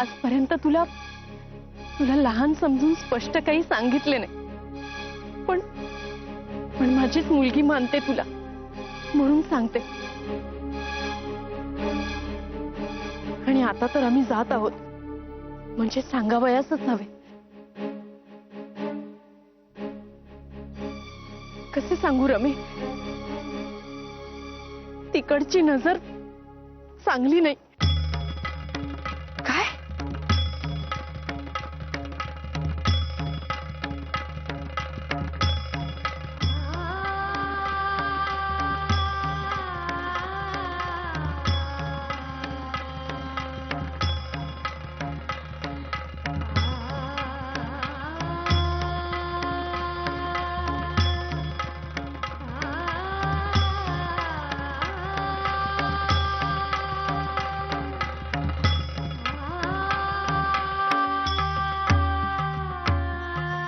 आजपर्यंत तुला तुला लहान समजून स्पष्ट काही सांगितले नाही, पण पण माझीच मुलगी मानते तुला म्हणून सांगते. आणि आता तर आम्ही जात आहोत, म्हणजे सांगावयासच हवे. कसे सांगू रमे, तिकडची नजर चांगली नाही. काय?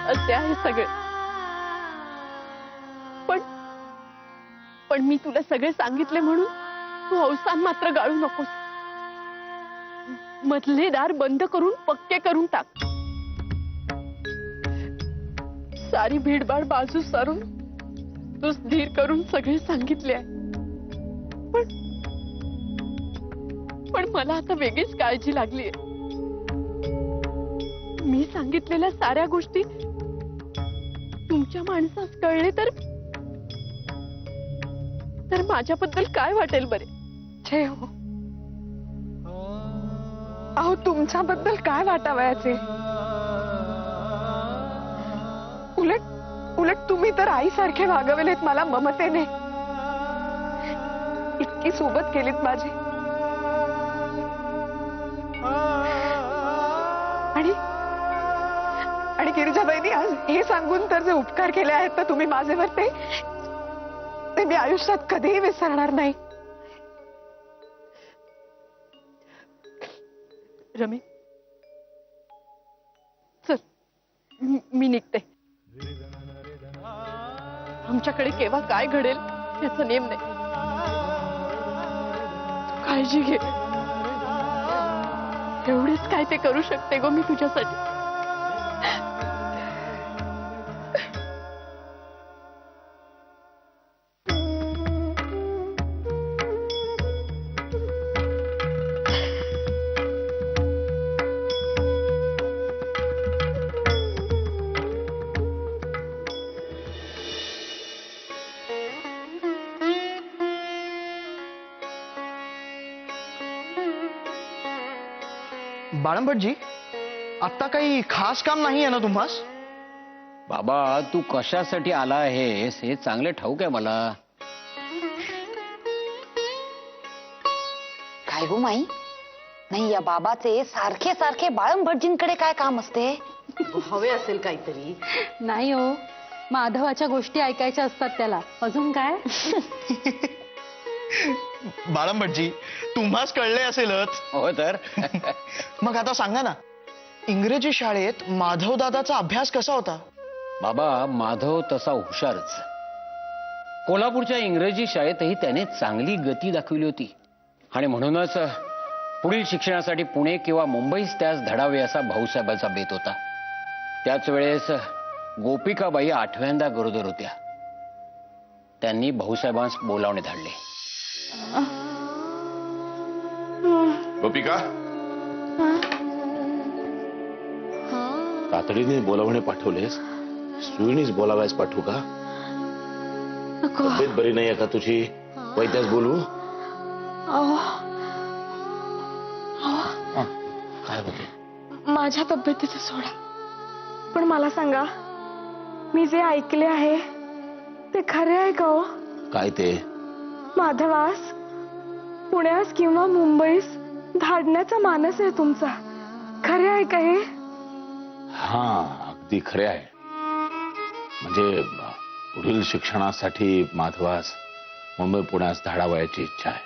असे आहे सगळे. पण पण मी तुला सगळे सांगितले म्हणून तू अवसान मात्र गाळू नकोस. मधले दार बंद करून पक्के करून टाक. सारी भीडभाड बाजू सारून तू स्थिर करून सगळे सांगितले आहे. पण मला आता वेगळीच काळजी लागली आहे. मी सांगितलेल्या साऱ्या गोष्टी तुमच्या माणसास कळले तर माझ्याबद्दल काय वाटेल बरे? छे हो, अहो तुमच्याबद्दल काय वाटावयाचे? उलट उलट तुम्ही तर आईसारखे वागवलेत मला ममतेने. इतकी सोबत केलीत माझी. आणि गिरिजाबाईंनी आज हे सांगून तर जे उपकार केले आहेत ना तुम्ही माझ्यावर, ते मी आयुष्यात कधीही विसरणार नाही. रमी, चल मी निघते. आमच्याकडे केव्हा काय घडेल याचा नेम नाही. तू काळजी घे. एवढेच काय ते करू शकते गो मी तुझ्यासाठी. बाळंभटजी, आता काही खास काम नाही आहे ना तुम्हास? बाबा, तू कशासाठी आला आहेस हे चांगले ठाऊक आहे मला. काय हो माई, नाही या बाबाचे सारखे सारखे बाळंभटजींकडे काय काम असते? हवे असेल काहीतरी. नाही हो, माधवाच्या गोष्टी ऐकायच्या असतात त्याला. अजून काय? बाळंभटजी, तुम्हास कळले असेलच. हो तर. मग आता सांगा ना, इंग्रजी शाळेत माधव दादाचा अभ्यास कसा होता? बाबा, माधव तसा हुशारच. कोल्हापूरच्या इंग्रजी शाळेतही त्याने चांगली गती दाखवली होती. आणि म्हणूनच पुढील शिक्षणासाठी पुणे किंवा मुंबईस त्यास धडावे असा भाऊसाहेबांचा बेत होता. त्याच वेळेस गोपिकाबाई 8व्यांदा गरोदर होत्या. त्यांनी भाऊसाहेबांस बोलावणे धाडले. गोपिका, तातडीने बोलावणे पाठवलेस? सुईणीच बोलावायस पाठवू का? तब्येत बरी नाही का तुझी? वैद्यास बोलू? काय होते? माझ्या तब्येतीचं सोडा, पण मला सांगा, मी जे ऐकले आहे ते खरे आहे का हो? काय ते? माधवास पुण्यास किंवा मुंबईस धाडण्याचा मानस आहे तुमचा. खरे आहे का हे? हा, अगदी खरे आहे. म्हणजे पुढील शिक्षणासाठी माधवास मुंबई पुण्यास धाडावयाची इच्छा आहे.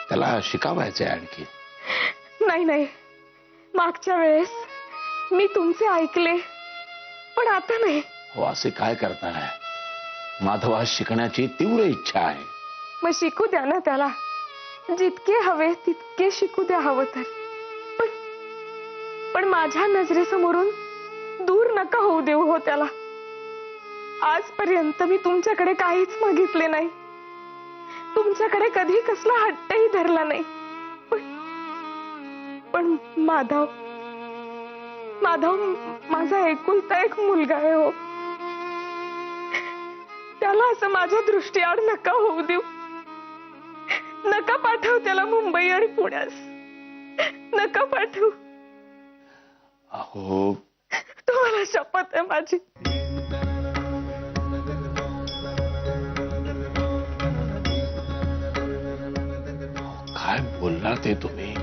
त्याला शिकावायचे आणखी. नाही नाही, मागच्या वेळेस मी तुमचे ऐकले, पण आता नाही. हो, असे काय करताय? माधवास शिकण्याची तीव्र इच्छा आहे. मग शिकू द्या ना त्याला. जितके हवे तितके शिकू द्या हवं तर. पण माझ्या नजरेसमोरून दूर नका होऊ देऊ हो त्याला. आजपर्यंत मी तुमच्याकडे काहीच मागितले नाही, तुमच्याकडे कधी कसला हट्टही धरला नाही. पण माधव माझा एकुलता एक मुलगा आहे हो. त्याला असं माझ्या दृष्टीआड नका होऊ देऊ. नका पाठवू त्याला मुंबई आणि पुण्यास. नका पाठवू. अहो तुम्हाला शपथ आहे माझी. काय बोलला ते तुम्ही?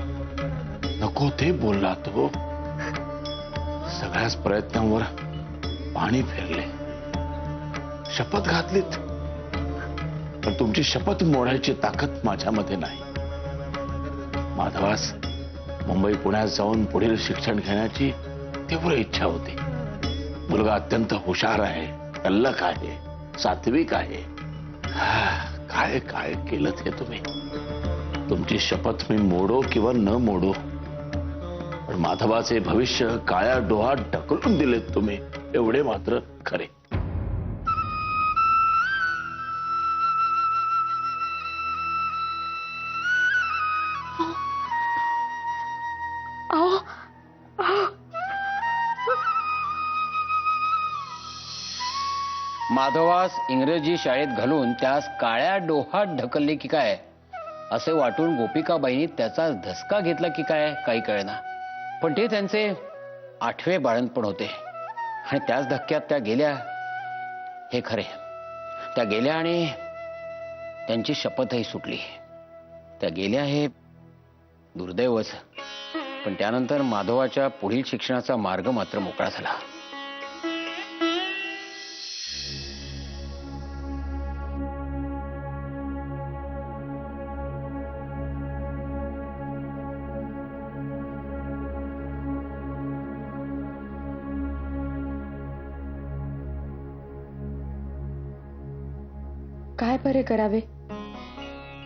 नको ते बोलला तो. सगळ्याच प्रयत्नांवर पाणी फिरले, शपथ घातलीत, पण तुमची शपथ मोडायची ताकद माझ्यामध्ये नाही. माधवास मुंबई पुण्यात जाऊन पुढील शिक्षण घेण्याची तीव्र इच्छा होती. मुलगा अत्यंत हुशार आहे, तल्लख आहे, सात्विक आहे. काय काय केलं ते तुम्ही? तुमची शपथ मी मोडो किंवा न मोडो, पण माधवाचे भविष्य काळ्या डोहात ढकलून दिलेत तुम्ही, एवढे मात्र खरे. अहो माधवास इंग्रजी शाळेत घालून त्यास काळ्या डोहात ढकलले की काय असे वाटून गोपिकाबाईंनी त्याचा धसका घेतला की काय काही कळेना. पण ते त्यांचे 8वे बाळंतपण होते आणि त्याच धक्क्यात त्या गेल्या हे खरे. त्या गेल्या आणि त्यांची शपथही सुटली. त्या गेल्या हे दुर्दैवच, पण त्यानंतर माधवाच्या पुढील शिक्षणाचा मार्ग मात्र मोकळा झाला. काय बरे करावे.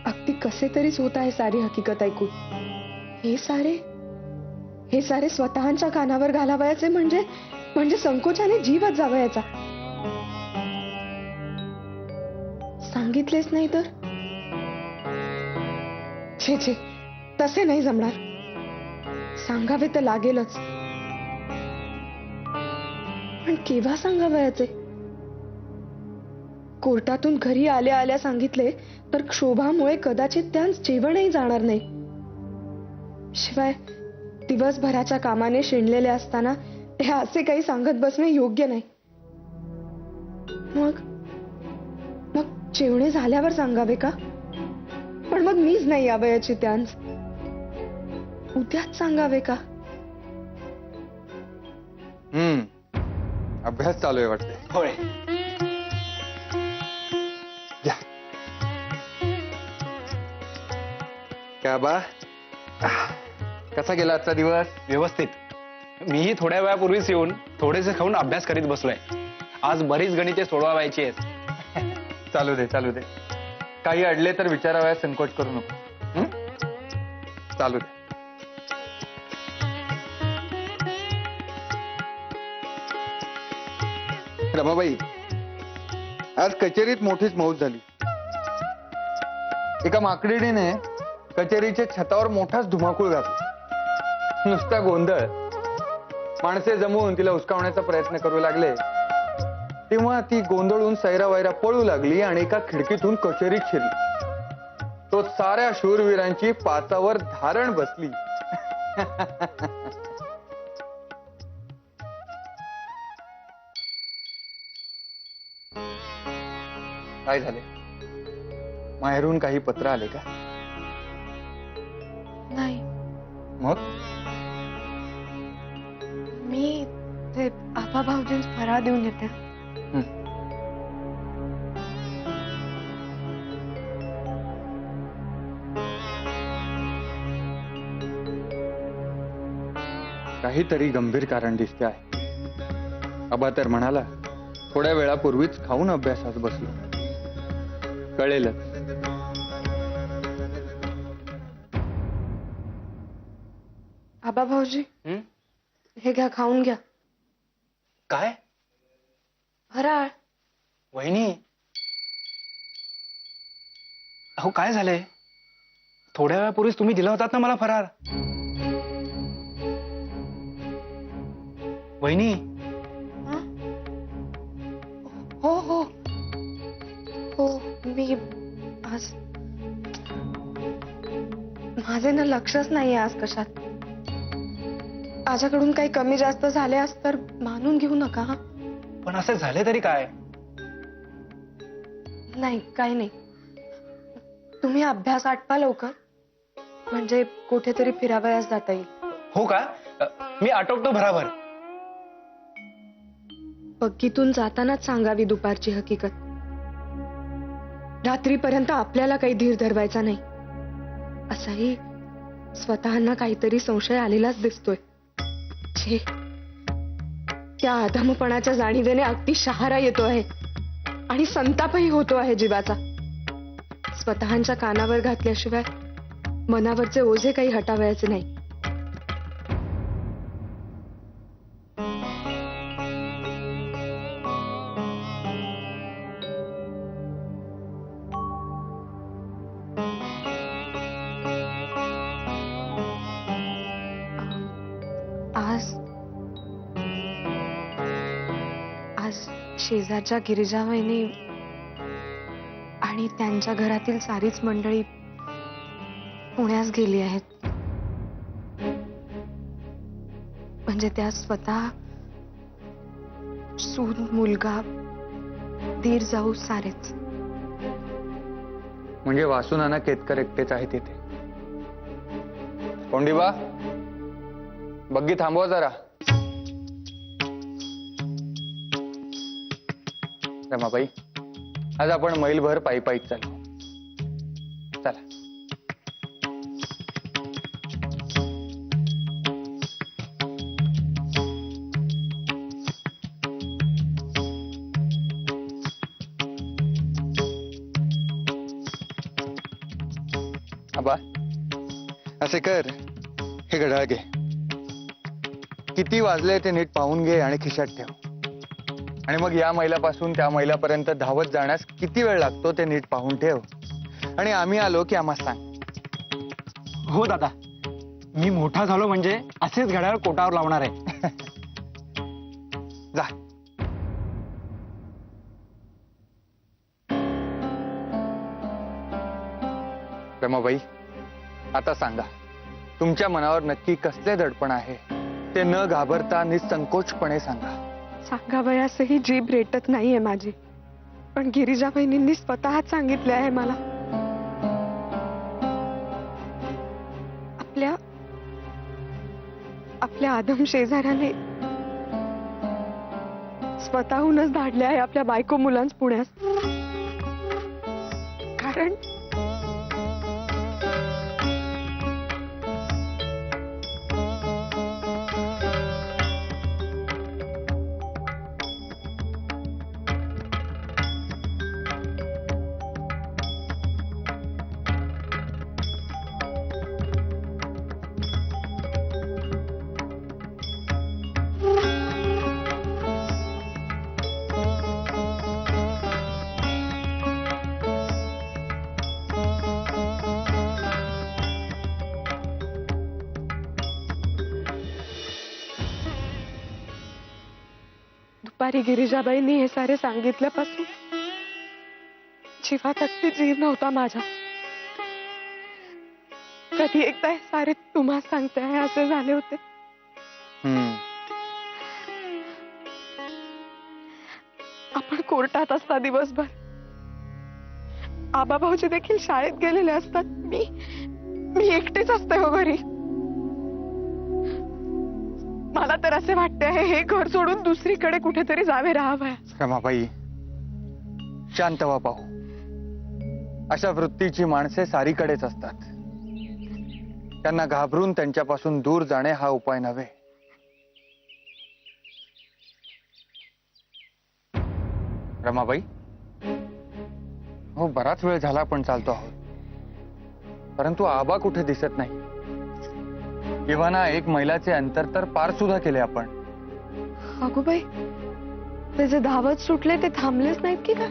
अगदी कसे तरीच होत आहे सारी हकीकत ऐकून. हे सारे स्वतःच्या कानावर घालावयाचे म्हणजे संकोचाने जीवच जावयाचा. सांगितलेच नाही तर छे तसे नाही जमणार. सांगावे तर लागेलच, पण केव्हा सांगावयाचे? कोर्टातून घरी आल्या आल्या सांगितले तर क्षोभामुळे कदाचित त्यांस जेवणही जाणार नाही. शिवाय दिवसभराच्या कामाने शिणलेले असताना ते असे काही सांगत बसणे योग्य नाही. मग जेवणे झाल्यावर सांगावे का? पण मग मीच नाही यावयाची त्यांस. उद्याच सांगावे का? अभ्यास चालू आहे वाटते. होय. क्या बा, कसा गेला आजचा दिवस? व्यवस्थित. मीही थोड्या वेळापूर्वीच येऊन थोडेसे खाऊन अभ्यास करीत बसलोय. आज बरीच गणिते सोडवायची आहेत. चालू दे चालू दे. काही अडले तर विचारावयास संकोच करू नको. चालू दे. रमाबाई, आज कचेरीत मोठीच मौज झाली. एका माकडीने कचेरीच्या छतावर मोठाच धुमाकूळ घातला. नुसता गोंधळ. माणसे जमवून तिला उचकावण्याचा प्रयत्न करू लागले तेव्हा ती गोंधळून सैरावैरा पळू लागली आणि एका खिडकीतून कचेरीत शिरली. तो साऱ्या शूरवीरांची पाचावर धारण बसली. काय झाले? माहेरून काही पत्र आले का? नाही. मग मी ते आबा भाऊजींस फराळ देऊन येते. काहीतरी गंभीर कारण दिसते आहे. आबा तर म्हणाला थोड्या वेळापूर्वीच खाऊन अभ्यासात बसलो. कळेलच. आबा भाऊजी, हे घ्या, खाऊन घ्या. काय फराळ. वहिनी, अहो काय झालंय? थोड्या वेळापूर्वीच तुम्ही दिला होतात ना मला फरार. वहिनी, हो हो हो, मी आज माझे ना लक्षच नाहीये आज कशात. माझ्याकडून काही कमी जास्त झाल्यास तर मानून घेऊ नका. हा, पण असं झाले तरी काय? नाही काही नाही. तुम्ही अभ्यास आटपा लवकर, म्हणजे कुठेतरी फिरावयास जाता येईल. हो का? मी आटोपतो भराभर. बग्गीतून जातानाच सांगावी दुपारची हकीकत. रात्रीपर्यंत आपल्याला काही धीर धरवायचा नाही. असाही स्वतःना काहीतरी संशय आलेलाच दिसतोय. छे, त्या अधमपणाच्या जाणीवेने अगदी शहारा येतो आहे आणि संतापही होतो आहे जीवाचा. स्वतःच्या कानावर घातल्याशिवाय मनावरचे ओझे काही हटावयाचे नाही. आज शेजारच्या गिरिजा वहिनी आणि त्यांच्या घरातील सारीच मंडळी पुण्यास गेली आहेत. म्हणजे त्या स्वतः, सून, मुलगा, दीर, जाऊ सारेच. म्हणजे वासू नाना केतकर एकटेच आहेत तिथे. कोंडीबा, बग्गी थांबवा जरा. रमाबाई, आज आपण मैलभर पायी पायीच चालू. चला. आबा, असे कर, हे घड्याळ घे. किती वाजले ते नीट पाहून घे आणि खिशात ठेव. आणि मग या मैलापासून त्या मैलापर्यंत धावत जाण्यास किती वेळ लागतो ते नीट पाहून ठेव. आणि आम्ही आलो की आम्हा सांग. हो दादा, मी मोठा झालो म्हणजे असेच घड्याळ कोटावर लावणार आहे. जा. रमाबाई, आता सांगा, तुमच्या मनावर नक्की कसले दडपण आहे ते न घाबरता निसंकोचपणे सांगा. सांगावयासही जीभ रेटत नाहीये माझी, पण गिरिजा बहिणींनी स्वतःच सांगितले आहे मला. आपल्या आपल्या आदम शेजाऱ्याने स्वतःहूनच धाडले आहे आपल्या बायको मुलांस पुण्यास. कारण दुपारी गिरिजाबाईंनी हे सारे सांगितल्यापासून जीवात अगदी जीव नव्हता माझ्या. कधी एकदा हे सारे तुम्हा सांगते आहे असे झाले होते. आपण कोर्टात असता दिवसभर, आबा भाऊजी देखील शाळेत गेलेले असतात. मी एकटीच असते हो घरी. मला तर असे वाटते आहे हे घर सोडून दुसरीकडे कुठेतरी जावे राहावया. रमाबाई, शांत व्हा पाहू. अशा वृत्तीची माणसे सारीकडेच असतात. त्यांना घाबरून त्यांच्यापासून दूर जाणे हा उपाय नव्हे. रमाबाई, हो, बराच वेळ झाला आपण चालतो आहोत, परंतु आबा कुठे दिसत नाही. किंवा ना एक मैलाचे अंतर तर पार सुद्धा केले आपण. अगो बाई, ते जे धावत सुटले ते थांबलेच नाहीत की काय?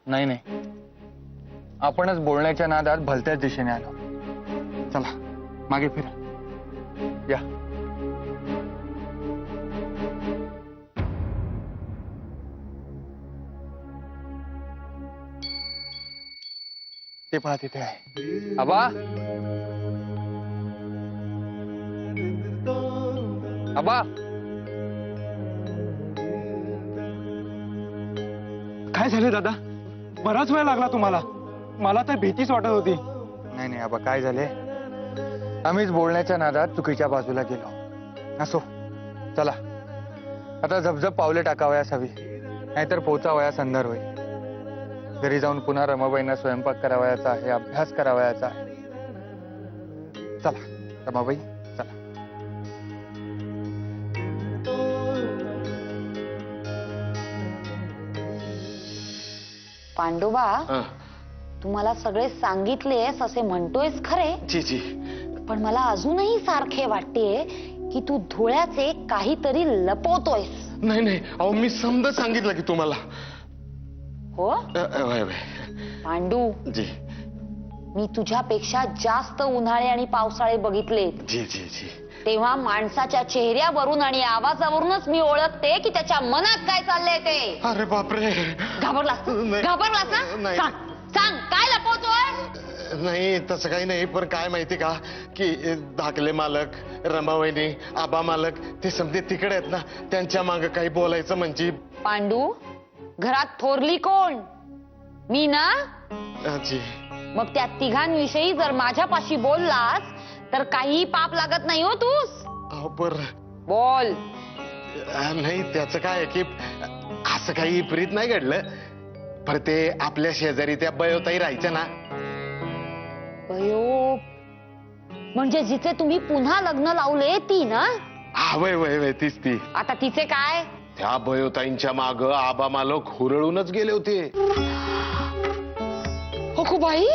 नाही नाही, आपणच बोलण्याच्या नादात भलत्याच दिशेने आलो. चला मागे फिरा. या. ते पहा तिथे आहे. आबा, आबा, काय झालं दादा? बराच वेळ लागला तुम्हाला. मला तर भीतीच वाटत होती. नाही नाही आबा, काय झाले? आम्हीच बोलण्याच्या नादात चुकीच्या बाजूला गेलो. असो, चला आता झपझप पावले टाकावयास हवी, नाहीतर पोचावयास अंधार होईल. घरी जाऊन पुन्हा रमाबाईंना स्वयंपाक करावयाचा आहे, अभ्यास करावयाचा आहे. चला रमाबाई, चला. पांडुबा, तुम्हाला सगळे सांगितलेस असे म्हणतोयस खरे, जी जी. पण मला अजूनही सारखे वाटतेय की तू धुळ्याचे काहीतरी लपवतोयस. नाही नाही, अहो मी समजा सांगितलं की तुम्हाला. हो वय वय. पांडू, जी मी तुझ्यापेक्षा जास्त उन्हाळे आणि पावसाळे बघितले. जी जी जी. तेव्हा माणसाच्या चेहऱ्यावरून आणि आवाजावरूनच मी ओळखते की त्याच्या मनात काय चाललंय ते. अरे बापरे. घाबरलास नाही. घाबरलास ना? नाही. सांग सांग, काय लपवतोय? नाही तसं काही नाही, पण काय माहिती का की धाकले मालक, रमावहिनी, आबा मालक ते समजे तिकडे आहेत ना, त्यांच्या मागे काही बोलायचं म्हणजे. पांडू, घरात थोरली कोण? मी ना? जी. मग त्या तिघांविषयी जर माझ्यापाशी बोललास तर काही पाप लागत नाही हो तूस. अहो पर बोल. नाही त्याचं काय आहे की असं काही विपरीत नाही घडलं, पण ते आपल्या शेजारी त्या बयोताई राहायच्या ना. अयो, म्हणजे जिचे तुम्ही पुन्हा लग्न लावले ती ना? हा वय वय वय, तीच ती. आता तिचे काय? त्या बयोताईंच्या माग आबा मालक हुरळूनच गेले होते. हो बाई,